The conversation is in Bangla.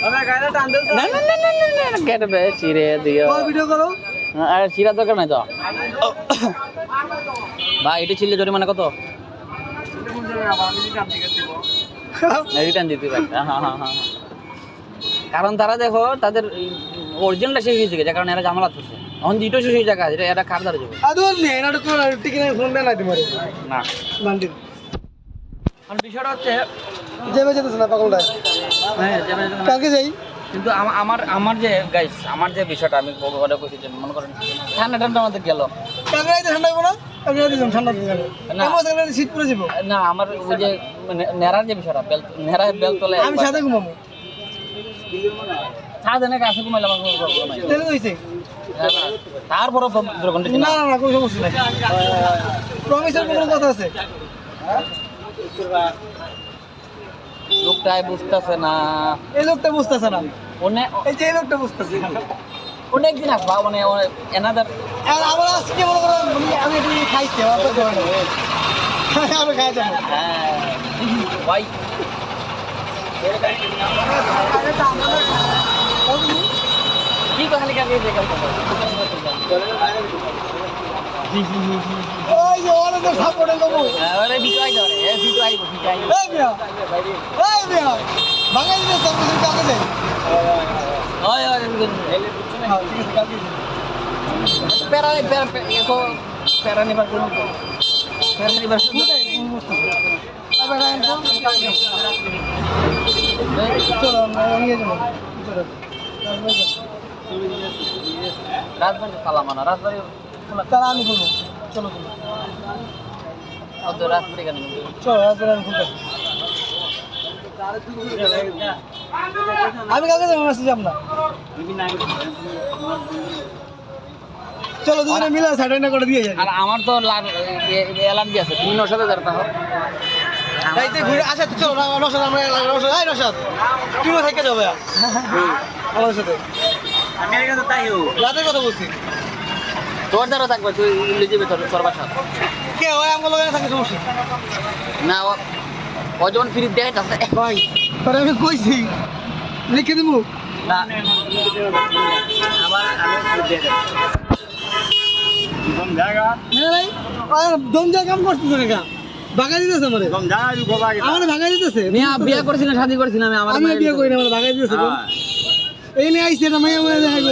না না না না না না কেটে চিড়ে দিও ভিডিও করো আর চিরা দরকার নাই তো ভাই এটা ছিল জরিমানা কত রিটার্ন দিতে পারবে হ্যাঁ হ্যাঁ হ্যাঁ কারণ তারা দেখো তাদের অরিজিনালটা শেষ হয়ে গেছে কারণ এরা জামালা করছে এখন দুটো শেষ হয়ে জায়গা এটা এটা কার দ্বারা যাবে আদর নেই না টিকে ফোন দেন না তোমারে না বান্ডি আর বিষয়টা হচ্ছে যাবে যেতেছ না পাগলটা হ্যাঁ কালকে যাই কিন্তু আমার যে গাইস আমার যে বিষয়টা আমি বড় কইছি যে মনে করেন ঠান্ডা ঠান্ডা আমাদের গেল কালকে রাইতে ঠান্ডা হবে না কালকে রাইতে ঠান্ডা হবে না আমার কালকে শীত পড়ে যাব না আমার ওই যে নেরার যে বিষয়টা নেরা বেল তোলে আমি সাথে ঘুমাবো ছাদ এনে কাছে ঘুমাইলে আমার কোনো প্রবলেম নাই তেল কইছে তারপরও যখন না না না কোনো সমস্যা নাই প্রমিসের কোনো কথা আছে লোকটাই বুঝতেছে না এই লোকটা বুঝতেছে না অনেক এই যে এই লোকটা বুঝতেছে অনেক দিন আসবা মানে এনাদার আর আমরা আজকে বড় বড় আমি একটু খাইছি আমার তো ধরে না আমরা খাই যাবো হ্যাঁ ভাই কি খালি কাকে দেখাল ওই যে ওরা তো সাপোর্টে দেবো আরে বিকাই ধরে বিকাই বিকাই এই মিয়া এই মিয়া বাঙালিদের সামনে কাকে দেয় ওই ওই প্যারা প্যারা এসো প্যারা নিবার করুন প্যারা নিবার চলো নিয়ে যাবো রাজবাড়ি কালামানা রাজবাড়ি তারা আমি খুলবো চলো অত রাজবাড়ি কেন চলো রাজবাড়ি আমি খুলতে আমি কালকে যাবো মেসেজ আপনার চলো দুজনে মিলে স্যাটারডে করে দিয়ে যাই আর আমার তো অ্যালার্জি আছে তুমি ওর সাথে যাবে তাহলে যাইতে ঘুরে আচ্ছা চলো নশাদ আমরা নশাদ এই নশাদ তুমিও থেকে যাবে আমার সাথে আমি আর কাছে তাইও রাতের কথা বলছি তোর দ্বারা থাকবে তুই লিজিবি তোর বাসা কে ওই আমার লোকের থাকে সমস্যা না ও যখন ফ্রি দেয় তাতে ভাই তোরে আমি কইছি লিখে দিব না আবার আমি দিয়ে দেব দম যা কাম করছিস না ভাগা দিতেছে আমারে আমার ভাগা দিতেছে বিয়ে করেছিলাম শাদি করেছিলাম আমি বিয়ে করি না আমার ভাগা দিতেছে এই নিয়ে আইছে না মাইয়া মাইয়া দেখাইবো